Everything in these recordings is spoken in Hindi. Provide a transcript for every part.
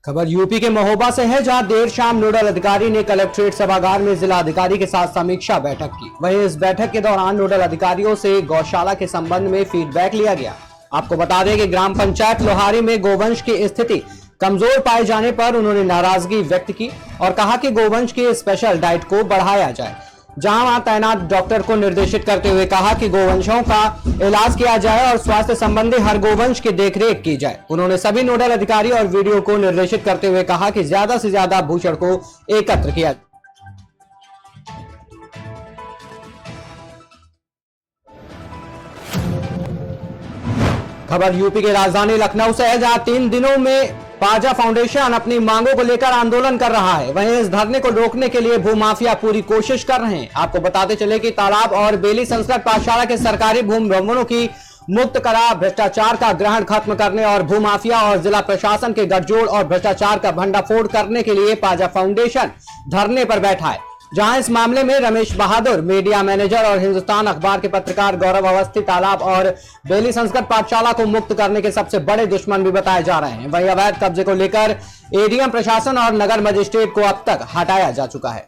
खबर यूपी के महोबा से है, जहां देर शाम नोडल अधिकारी ने कलेक्ट्रेट सभागार में जिला अधिकारी के साथ समीक्षा बैठक की। वहीं इस बैठक के दौरान नोडल अधिकारियों से गौशाला के संबंध में फीडबैक लिया गया। आपको बता दें कि ग्राम पंचायत लोहारी में गोवंश की स्थिति कमजोर पाए जाने पर उन्होंने नाराजगी व्यक्त की और कहा कि गोवंश की स्पेशल डाइट को बढ़ाया जाए। जहां वहां तैनात डॉक्टर को निर्देशित करते हुए कहा कि गोवंशों का इलाज किया जाए और स्वास्थ्य संबंधी हर गोवंश की देखरेख की जाए। उन्होंने सभी नोडल अधिकारी और वीडियो को निर्देशित करते हुए कहा कि ज्यादा से ज्यादा भूषण को एकत्र किया। खबर यूपी के राजधानी लखनऊ से है, जहां 3 दिनों में पाजा फाउंडेशन अपनी मांगों को लेकर आंदोलन कर रहा है। वहीं इस धरने को रोकने के लिए भूमाफिया पूरी कोशिश कर रहे हैं। आपको बताते चले कि तालाब और बेली संस्कृत पाठशाला के सरकारी भूमि भ्रमणों की मुक्त करा, भ्रष्टाचार का ग्रहण खत्म करने और भूमाफिया और जिला प्रशासन के गठजोड़ और भ्रष्टाचार का भंडाफोड़ करने के लिए पाजा फाउंडेशन धरने पर बैठा है। जहां इस मामले में रमेश बहादुर, मीडिया मैनेजर और हिंदुस्तान अखबार के पत्रकार गौरव अवस्थी तालाब और बेली संस्कृत पाठशाला को मुक्त करने के सबसे बड़े दुश्मन भी बताए जा रहे हैं। वहीं अवैध कब्जे को लेकर एडीएम प्रशासन और नगर मजिस्ट्रेट को अब तक हटाया जा चुका है।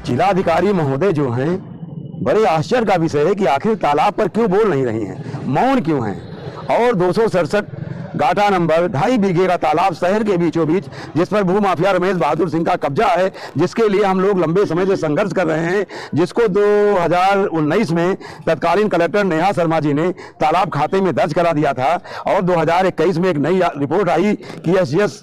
जिलाधिकारी महोदय जो हैं, बड़े आश्चर्य का विषय है कि आखिर तालाब पर क्यों बोल नहीं रही हैं, मौन क्यों हैं। और 267 गाटा नंबर 2.5 बीघे का तालाब शहर के बीचों बीच, जिस पर भूमाफिया रमेश बहादुर सिंह का कब्जा है, जिसके लिए हम लोग लंबे समय से संघर्ष कर रहे हैं, जिसको 2019 में तत्कालीन कलेक्टर नेहा शर्मा जी ने तालाब खाते में दर्ज करा दिया था। और 2021 में एक नई रिपोर्ट आई कि एसजीएस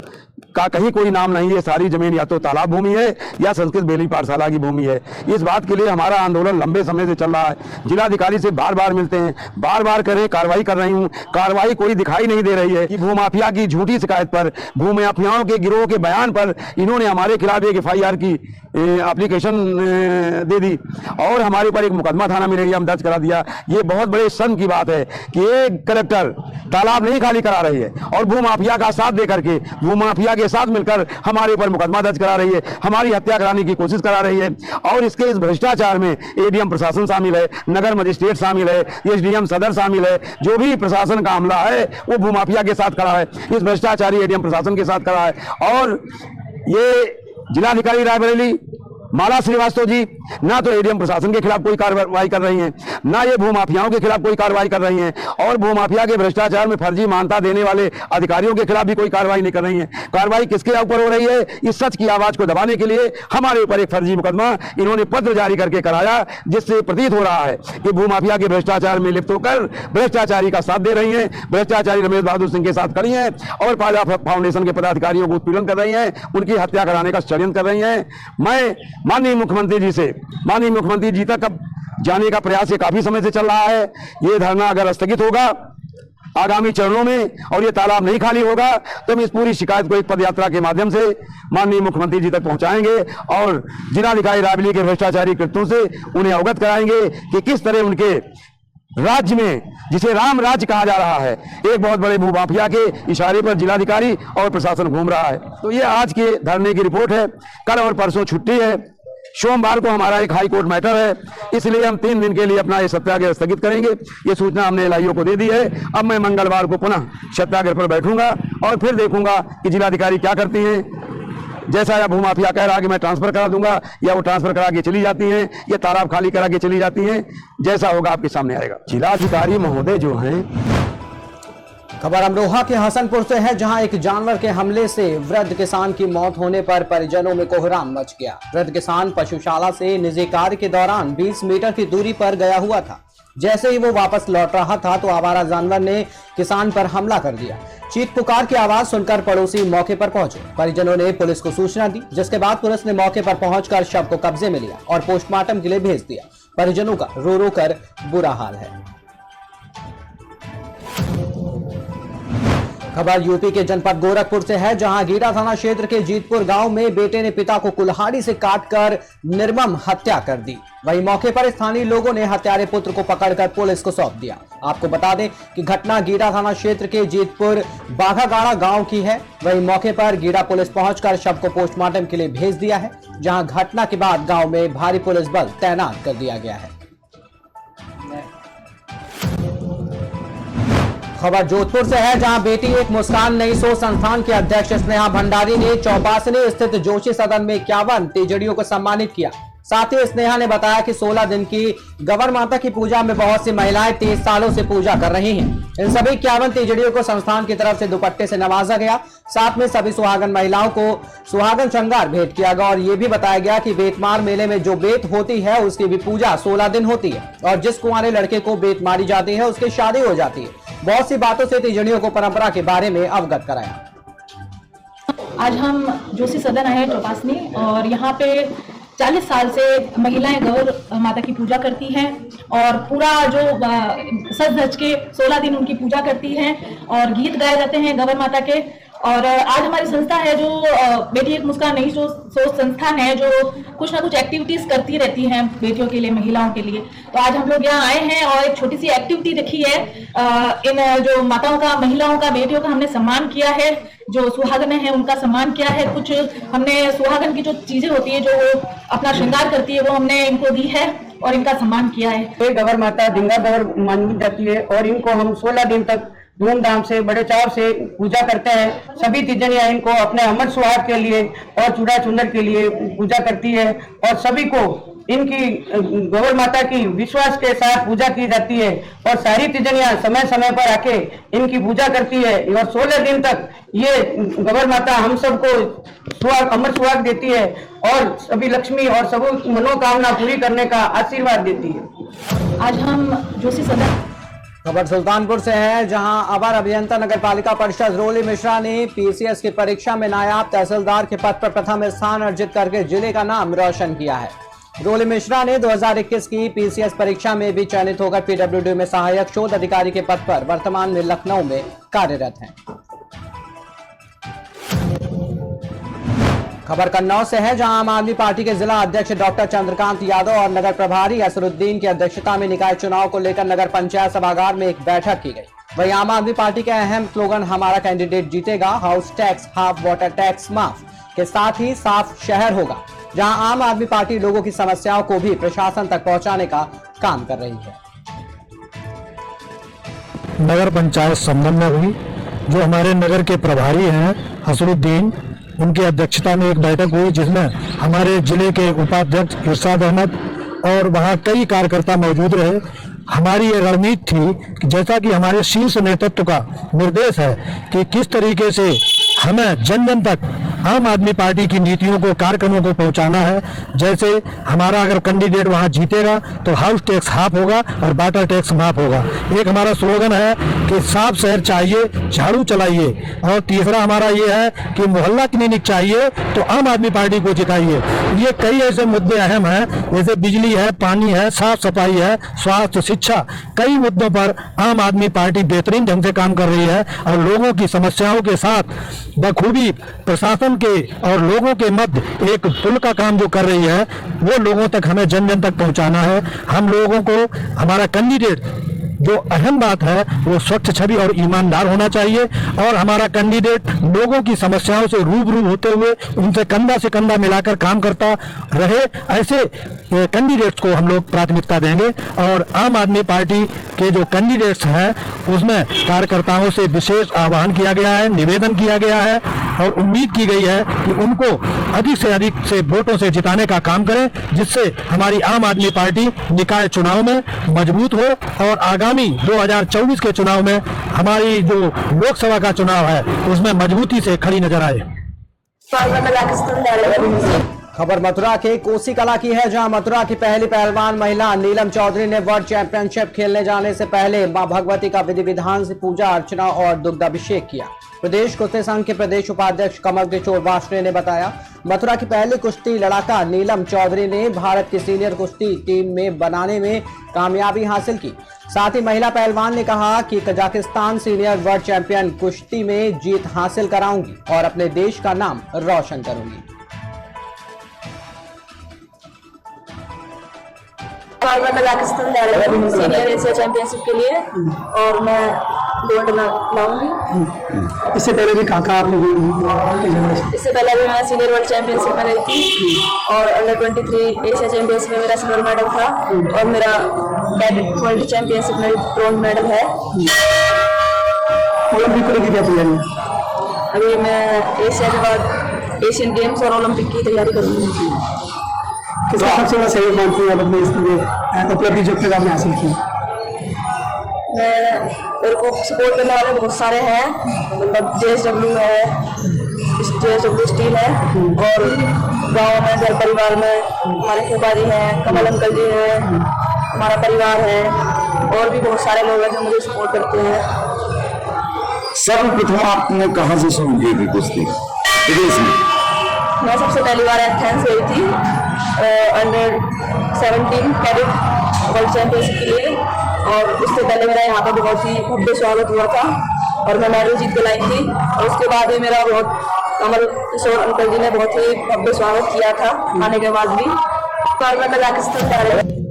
का कहीं कोई नाम नहीं है। सारी जमीन या तो तालाब भूमि है या संस्कृत बेली पाठशाला की भूमि है। इस बात के लिए हमारा आंदोलन लंबे समय से चल रहा है। जिलाधिकारी से बार बार मिलते हैं, बार बार करें, कार्रवाई कर रही हूँ, कार्रवाई कोई दिखाई नहीं दे रही है। कि भूमाफिया की झूठी शिकायत पर, भूमाफियाओं के गिरोह के बयान पर इन्होंने हमारे खिलाफ एक FIR की एप्लीकेशन दे दी और हमारे ऊपर एक मुकदमा थाना मिलेरिया दर्ज करा दिया। ये बहुत बड़े शर्म की बात है कि एक कलेक्टर तालाब नहीं खाली करा रही है और भूमाफिया का साथ देकर के, भूमाफिया के साथ मिलकर हमारे ऊपर मुकदमा दर्ज करा रही है, हमारी हत्या कराने की कोशिश करा रही है। और इसके इस भ्रष्टाचार में एडीएम प्रशासन शामिल है, नगर मजिस्ट्रेट शामिल है, एसडीएम सदर शामिल है। जो भी प्रशासन का अमला है वो भूमाफिया के साथ खड़ा है, इस भ्रष्टाचारी एडीएम प्रशासन के साथ खड़ा है। और ये जिलाधिकारी रायबरेली माला श्रीवास्तव जी ना तो एडीएम प्रशासन के खिलाफ कोई कार्रवाई कर रही हैं, ना ये भूमाफियाओं के खिलाफ कोई कार्रवाई कर रही हैं, और भूमाफिया के भ्रष्टाचार में फर्जी मान्यता देने वाले अधिकारियों के खिलाफ भी कोई कार्रवाई नहीं कर रही हैं। कार्रवाई किसके ऊपर हो रही है? इस सच की आवाज को दबाने के लिए हमारे ऊपर एक फर्जी मुकदमा इन्होंने पत्र जारी करके कराया, जिससे प्रतीत हो रहा है कि भूमाफिया के भ्रष्टाचार में लिप्त होकर भ्रष्टाचारी का साथ दे रही हैं, भ्रष्टाचारी रमेश बहादुर सिंह के साथ खड़ी हैं और पाजा फाउंडेशन के पदाधिकारियों को उत्पीड़न कर रही हैं, उनकी हत्या कराने का षड्यंत्र कर रही हैं। मैं माननीय मुख्यमंत्री जी तक अब जाने का प्रयास ये काफी समय से चल रहा है। ये धरना अगर स्थगित होगा आगामी चरणों में और ये तालाब नहीं खाली होगा तो हम इस पूरी शिकायत को एक पदयात्रा के माध्यम से माननीय मुख्यमंत्री जी तक पहुंचाएंगे और जिलाधिकारी रायबरेली के भ्रष्टाचारी कृत्यों से उन्हें अवगत कराएंगे कि किस तरह उनके राज्य में, जिसे राम राज्य कहा जा रहा है, एक बहुत बड़े भूमाफिया के इशारे पर जिलाधिकारी और प्रशासन घूम रहा है। तो ये आज के धरने की रिपोर्ट है। कल और परसों छुट्टी है, सोमवार को हमारा एक हाई कोर्ट मैटर है, इसलिए हम 3 दिन के लिए अपना ये सत्याग्रह स्थगित करेंगे। ये सूचना हमने एलआईओ को दे दी है। अब मैं मंगलवार को पुनः सत्याग्रह पर बैठूंगा और फिर देखूंगा कि जिलाधिकारी क्या करती हैं। जैसा या भूमाफिया कह रहा कि मैं ट्रांसफर करा दूंगा, या वो ट्रांसफर करा के चली जाती हैं, या तालाब खाली करा के चली जाती हैं, जैसा होगा आपके सामने आएगा। जिलाधिकारी महोदय जो हैं। खबर अमरोहा के हसनपुर से है, जहां एक जानवर के हमले से वृद्ध किसान की मौत होने पर परिजनों में कोहराम मच गया। वृद्ध किसान पशुशाला से निजी कार्य के दौरान 20 मीटर की दूरी पर गया हुआ था। जैसे ही वो वापस लौट रहा था तो आवारा जानवर ने किसान पर हमला कर दिया। चीख पुकार की आवाज सुनकर पड़ोसी मौके पर पहुंचे। परिजनों ने पुलिस को सूचना दी, जिसके बाद पुलिस ने मौके पर पहुंचकर शव को कब्जे में लिया और पोस्टमार्टम के लिए भेज दिया। परिजनों का रो रो कर बुरा हाल है। खबर यूपी के जनपद गोरखपुर से है, जहां गीरा थाना क्षेत्र के जीतपुर गांव में बेटे ने पिता को कुल्हाड़ी से काटकर निर्मम हत्या कर दी। वहीं मौके पर स्थानीय लोगों ने हत्यारे पुत्र को पकड़कर पुलिस को सौंप दिया। आपको बता दें कि घटना गीरा थाना क्षेत्र के जीतपुर बाघागाड़ा गांव की है। वहीं मौके पर गीरा पुलिस पहुंचकर शव को पोस्टमार्टम के लिए भेज दिया है, जहां घटना के बाद गांव में भारी पुलिस बल तैनात कर दिया गया है। खबर जोधपुर से है, जहां बेटी एक मुस्कान नई सोच संस्थान के अध्यक्ष स्नेहा भंडारी ने चौपासनी स्थित जोशी सदन में 51 तीजड़ियों को सम्मानित किया। साथ ही स्नेहा ने बताया कि 16 दिन की गवर माता की पूजा में बहुत सी महिलाएं 30 सालों से पूजा कर रही हैं। इन सभी 51 तीजड़ियों को संस्थान की तरफ से दुपट्टे से नवाजा गया। साथ में सभी सुहागन महिलाओं को सुहागन श्रृंगार भेंट किया गया और ये भी बताया गया कि बेतमार मेले में जो बेत होती है उसकी भी पूजा 16 दिन होती है और जिस कुंवारे लड़के को बेत मारी जाती है उसकी शादी हो जाती है। बहुत सी बातों से तीजड़ियों को परंपरा के बारे में अवगत कराया। आज हम जोशी सदन आए हैं चौपासनी, और यहाँ पे 40 साल से महिलाएं गौर माता की पूजा करती हैं और पूरा जो सज धज के 16 दिन उनकी पूजा करती हैं और गीत गाए जाते हैं गौर माता के। और आज हमारी संस्था है जो बेटी एक मुस्कान नई सोच संस्थान है, जो कुछ ना कुछ एक्टिविटीज करती रहती हैं बेटियों के लिए, महिलाओं के लिए। तो आज हम लोग यहाँ आए हैं और एक छोटी सी एक्टिविटी रखी है। इन जो माताओं का, महिलाओं का, बेटियों का हमने सम्मान किया है। जो सुहागन है उनका सम्मान किया है। कुछ हमने सुहागन की जो चीजें होती है जो वो अपना श्रृंगार करती है वो हमने इनको दी है और इनका सम्मान किया है। ये गवर माता ढिंगा गवर मानी जाती है और इनको हम 16 दिन तक धूमधाम से बड़े चाव से पूजा करते हैं। सभी तीजड़ियां इनको अपने अमर सुहाग के लिए और चूड़ा चुंदर के लिए पूजा करती है और सभी को इनकी गवर माता की विश्वास के साथ पूजा की जाती है और सारी तीजड़ियां समय समय पर आके इनकी पूजा करती है और 16 दिन तक ये गवर माता हम सबको सुहाग, अमर सुहाग देती है और सभी लक्ष्मी और सब मनोकामना पूरी करने का आशीर्वाद देती है। आज हम जोशी सदन। खबर सुल्तानपुर से है, जहां अवर अभियंता नगर पालिका परिषद रोली मिश्रा ने पीसीएस की परीक्षा में नायब तहसीलदार के पद पर प्रथम स्थान अर्जित करके जिले का नाम रोशन किया है। रोली मिश्रा ने 2021 की पीसीएस परीक्षा में भी चयनित होकर पीडब्ल्यूडी में सहायक शोध अधिकारी के पद पर वर्तमान में लखनऊ में कार्यरत हैं। खबर कन्नौज से है, जहां आम आदमी पार्टी के जिला अध्यक्ष डॉक्टर चंद्रकांत यादव और नगर प्रभारी असरुद्दीन की अध्यक्षता में निकाय चुनाव को लेकर नगर पंचायत सभागार में एक बैठक की गई। वहीं आम आदमी पार्टी के अहम स्लोगन हमारा कैंडिडेट जीतेगा, house tax half, water tax माफ के साथ ही साफ शहर होगा, जहां आम आदमी पार्टी लोगों की समस्याओं को भी प्रशासन तक पहुंचाने का काम कर रही है। नगर पंचायत संबंध में हुई, जो हमारे नगर के प्रभारी हैं असरुद्दीन, उनकी अध्यक्षता में एक बैठक हुई जिसमें हमारे जिले के उपाध्यक्ष इरशाद अहमद और वहाँ कई कार्यकर्ता मौजूद रहे। हमारी ये रणनीति थी कि जैसा कि हमारे शीर्ष नेतृत्व का निर्देश है कि किस तरीके से हमें जन जन तक आम आदमी पार्टी की नीतियों को, कार्यक्रमों को पहुंचाना है। जैसे हमारा अगर कैंडिडेट वहां जीतेगा तो हाउस टैक्स हाफ होगा और वाटर टैक्स माफ होगा। एक हमारा स्लोगन है कि साफ शहर चाहिए, झाड़ू चलाइए। और तीसरा हमारा ये है कि मोहल्ला क्लिनिक चाहिए तो आम आदमी पार्टी को जिताइए। ये कई ऐसे मुद्दे अहम हैं, जैसे बिजली है, पानी है, साफ सफाई है, स्वास्थ्य, शिक्षा, कई मुद्दों पर आम आदमी पार्टी बेहतरीन ढंग से काम कर रही है और लोगों की समस्याओं के साथ बखूबी प्रशासन के और लोगों के मध्य एक पुल का काम जो कर रही है, वो लोगों तक हमें जन जन तक पहुंचाना है। हम लोगों को हमारा कैंडिडेट, जो अहम बात है वो स्वच्छ छवि और ईमानदार होना चाहिए और हमारा कैंडिडेट लोगों की समस्याओं से रूबरू होते हुए उनसे कंधा से कंधा मिलाकर काम करता रहे। ऐसे कैंडिडेट्स को हम लोग प्राथमिकता देंगे और आम आदमी पार्टी के जो कैंडिडेट्स हैं उसमें कार्यकर्ताओं से विशेष आह्वान किया गया है, निवेदन किया गया है और उम्मीद की गई है कि उनको अधिक से वोटों से जिताने का काम करें, जिससे हमारी आम आदमी पार्टी निकाय चुनाव में मजबूत हो और आगामी 2024 के चुनाव में हमारी जो लोकसभा का चुनाव है उसमें मजबूती से खड़ी नजर आए। खबर मथुरा के कोसी कला की है, जहां मथुरा की पहली पहलवान महिला नीलम चौधरी ने वर्ल्ड चैंपियनशिप खेलने जाने से पहले मां भगवती का विधि विधान से पूजा अर्चना और दुग्धाभिषेक किया। प्रदेश कुश्ती संघ के प्रदेश उपाध्यक्ष कमल किशोर वार्ष्णेय ने बताया, मथुरा की पहली कुश्ती लड़ाका नीलम चौधरी ने भारत की सीनियर कुश्ती टीम में बनाने में कामयाबी हासिल की। साथ ही महिला पहलवान ने कहा कि कजाकिस्तान सीनियर वर्ल्ड चैंपियन कुश्ती में जीत हासिल कराऊंगी और अपने देश का नाम रोशन करूंगी। कजाकिस्तान जा रही हूँ सीनियर एशिया चैंपियनशिप के लिए और मैं गोल्ड लाऊंगी। इससे पहले भी कहाँ आपने? इससे पहले भी मैं सीनियर वर्ल्ड चैंपियनशिप में रही थी और अंडर 23 एशिया चैंपियनशिप में मेरा सिल्वर मेडल था और मेरा वर्ल्ड चैंपियनशिप में ब्रॉन्ज मेडल है। ओलंपिक को लेकर क्या तैयारी? अभी मैं एशिया के बाद एशियन गेम्स और ओलंपिक की तैयारी करूँगी। किसका सबसे बड़ा सहयोग मानती हूँ आप अपने इसमें उपलब्धि जो तक आपने हासिल की? मेरे को सपोर्ट करने वाले बहुत सारे हैं, मतलब JSW है, JSW स्टील है, और गांव में घर परिवार में हमारे फूफाजी हैं, कमल अंकल जी हैं, हमारा परिवार है, और भी बहुत सारे लोग हैं जो मुझे सपोर्ट करते हैं। सर्वप्रथम आपने कहाँ से शुरू की थी कुश्ती विदेश में? मैं सबसे पहली बार एथेंस गई थी अंडर 17 कैडेट वर्ल्ड चैंपियनशिप के लिए, और उससे पहले मेरा यहाँ पर बहुत ही भव्य स्वागत हुआ था और मैं मेडल जीत के लाई थी। और उसके बाद भी मेरा कमल किशोर अंकल जी ने बहुत ही भव्य स्वागत किया था आने के बाद भी। और मैं कजाकिस्तान जा रही हूँ।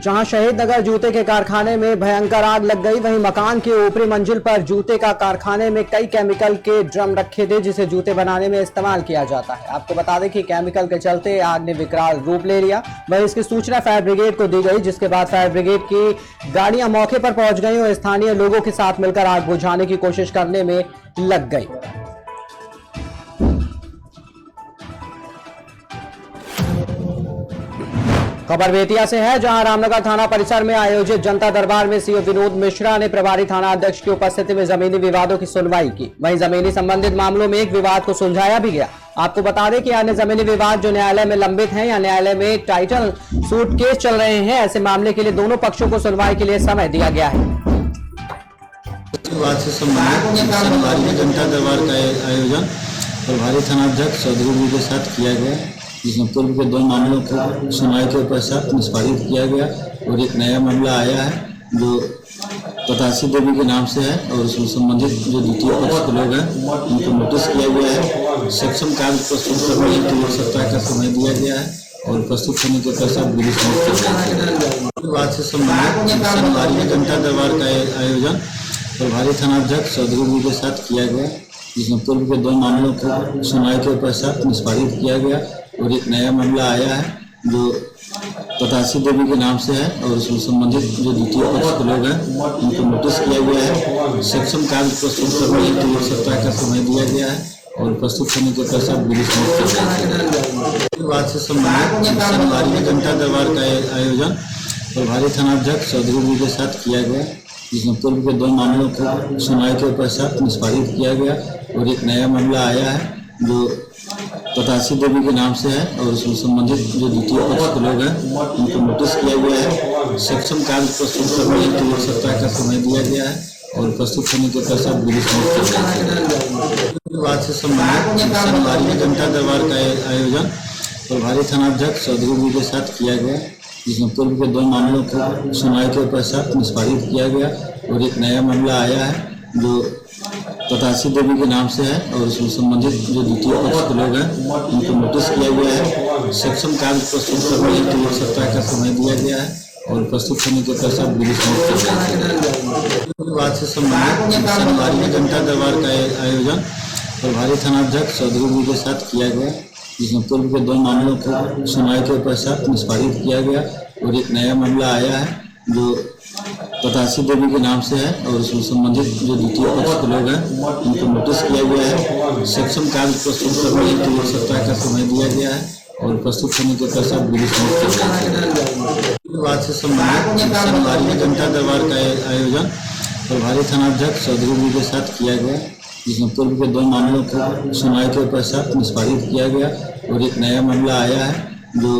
जहां शहीद नगर जूते के कारखाने में भयंकर आग लग गई, वहीं मकान की ऊपरी मंजिल पर जूते का कारखाने में कई केमिकल के ड्रम रखे थे जिसे जूते बनाने में इस्तेमाल किया जाता है। आपको बता दें कि केमिकल के चलते आग ने विकराल रूप ले लिया। वहीं इसकी सूचना फायर ब्रिगेड को दी गई, जिसके बाद फायर ब्रिगेड की गाड़ियां मौके पर पहुंच गई और स्थानीय लोगों के साथ मिलकर आग बुझाने की कोशिश करने में लग गई। खबर बेतिया से है, जहां रामनगर थाना परिसर में आयोजित जनता दरबार में सीओ विनोद मिश्रा ने प्रभारी थाना अध्यक्ष की उपस्थिति में जमीनी विवादों की सुनवाई की। वहीं जमीनी संबंधित मामलों में एक विवाद को सुलझाया भी गया। आपको बता दें कि अन्य जमीनी विवाद जो न्यायालय में लंबित हैं या न्यायालय में टाइटल सूट केस चल रहे हैं, ऐसे मामले के लिए दोनों पक्षों को सुनवाई के लिए समय दिया गया है। विवाद से संबंधित शनिवार में जनता दरबार का आयोजन प्रभारी थानाध्यक्ष चौधरी जी के साथ किया गया, जिसमें पूर्व के 2 मामलों को सुनवाई के पश्चात निष्पादित किया गया और एक नया मामला आया है जो पतासी देवी के नाम से है और उसमें संबंधित जो द्वितीय पक्ष के लोग हैं उनको नोटिस किया गया है। सक्षम कार्य प्रस्तुत करने के लिए 1 सप्ताह का समय दिया गया है और प्रस्तुत होने के पश्चात विधि समाप्त किया जाएगा। विवाद से संबंधित शनिवार में जनता दरबार का आयोजन प्रभारी थानाध्यक्ष चौधरी जी के साथ किया गया, जिसमें पूर्व के 2 मामलों को सुनवाई के पश्चात निष्पादित किया गया और एक नया मामला आया है जो पतासी देवी के नाम से है और उसमें संबंधित जो द्वितीय पक्ष के लोग हैं उनको नोटिस किया गया है। सक्षम कार्य प्रस्तुत करने के लिए 1 सप्ताह का समय दिया गया है और प्रस्तुत होने के पश्चात विधि समाप्त किया जाएगा। विवाद से संबंधित शनिवार में जनता दरबार का आयोजन प्रभारी थानाध्यक्ष चौधरी जी के साथ किया गया, जिसमें पूर्व के 2 मामलों को सुनवाई के पश्चात निष्पादित किया गया और एक नया मामला आया है जो पतासी देवी के नाम से है और उसमें संबंधित जो द्वितीय पक्ष के लोग हैं उनको नोटिस किया गया है। सक्षम कार्य प्रस्तुत करने के लिए 1 सप्ताह का समय दिया गया है और प्रस्तुत होने के पश्चात विधि समाप्त किया जाएगा। विवाद से संबंधित शनिवार में जनता दरबार का आयोजन प्रभारी थानाध्यक्ष चौधरी जी के साथ किया गया, जिसमें पूर्व के 2 मामलों को सुनवाई के पश्चात निष्पादित किया गया और एक नया मामला आया है जो पतासी देवी के नाम से है और उसमें संबंधित जो द्वितीय पक्ष के लोग हैं उनको नोटिस किया गया है। सक्षम कार्य प्रस्तुत करने के लिए 1 सप्ताह का समय दिया गया है और प्रस्तुत होने के पश्चात विधि समाप्त किया जाएगा। विवाद से संबंधित शनिवार में जनता दरबार का आयोजन प्रभारी थानाध्यक्ष चौधरी जी के साथ किया गया, जिसमें पूर्व के 2 मामलों को सुनवाई के पश्चात निष्पादित किया गया और एक नया मामला आया है जो पतासी देवी के नाम से है और उसमें संबंधित जो द्वितीय पक्ष के लोग हैं उनको नोटिस किया गया है। सक्षम कार्य प्रस्तुत करने के लिए 1 सप्ताह का समय दिया गया है और प्रस्तुत होने के पश्चात विधि समाप्त किया जाएगा। विवाद से संबंधित शनिवार में जनता दरबार का आयोजन प्रभारी थानाध्यक्ष चौधरी जी के साथ किया गया, जिसमें पूर्व के 2 मामलों को सुनवाई के पश्चात निष्पादित किया गया और एक नया मामला आया है जो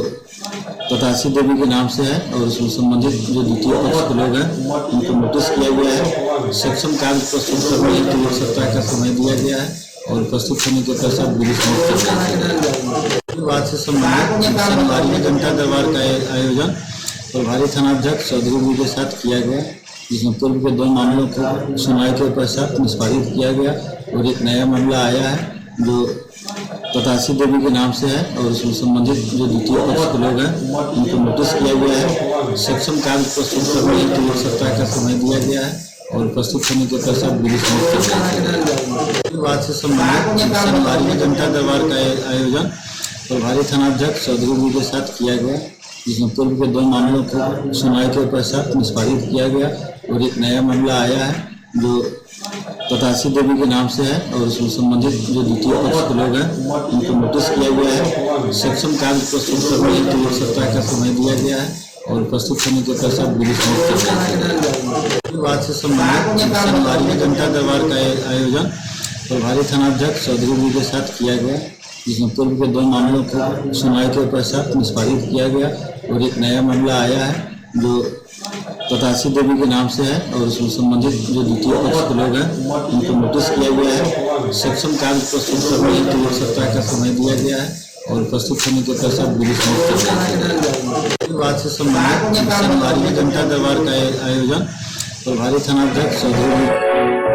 पतासी देवी के नाम से है और उसमें संबंधित जो द्वितीय पक्ष के लोग हैं उनको नोटिस किया गया है। सक्षम कार्य प्रस्तुत करने के लिए 1 सप्ताह का समय दिया गया है और प्रस्तुत होने के पश्चात विधि समाप्त किया जाएगा। विवाद से संबंधित शनिवार में जनता दरबार का आयोजन प्रभारी थानाध्यक्ष चौधरी जी के साथ किया गया, जिसमें पूर्व के 2 मामलों को सुनवाई के पश्चात निष्पादित किया गया और एक नया मामला आया है जो पतासी देवी के नाम से है और उसमें संबंधित जो द्वितीय पक्ष के लोग हैं उनको नोटिस किया गया है। सक्षम कार्य प्रस्तुत करने के लिए 1 सप्ताह का समय दिया गया है और प्रस्तुत होने के पश्चात विधि समाप्त किया जाएगा। विवाद से संबंधित शनिवार में जनता दरबार का आयोजन प्रभारी थानाध्यक्ष चौधरी जी के साथ किया गया, जिसमें पूर्व के 2 मामलों को सुनवाई के पश्चात निष्पादित किया गया और एक नया मामला आया है जो बतासी देवी के नाम से है और उसमें संबंधित जो द्वितीय पक्ष के लोग हैं उनको नोटिस किया गया है। सक्षम कार्य प्रस्तुत करने हेतु 1 सप्ताह का समय दिया गया है और प्रस्तुत होने के पश्चात विधि समाप्त कर दिया जाएगा। बात से संबंधित शनिवार जनता दरबार का आयोजन प्रभारी थानाध्यक्ष चौधरी जी के साथ किया गया, जिसमें पूर्व के 2 मामलों को सुनवाई के पश्चात निष्पादित किया गया और एक नया मामला आया है जो बतासी देवी के नाम से है और उसमें संबंधित जो द्वितीय पक्ष के लोग हैं उनको नोटिस किया गया है। सक्षम कार्य प्रस्तुत करने हेतु 1 सप्ताह का समय दिया गया है और प्रस्तुत होने के पश्चात विधि समाप्त कर दिया जाएगा। बात से संबंधित शनिवार जनता दरबार का आयोजन प्रभारी थानाध्यक्ष चौधरी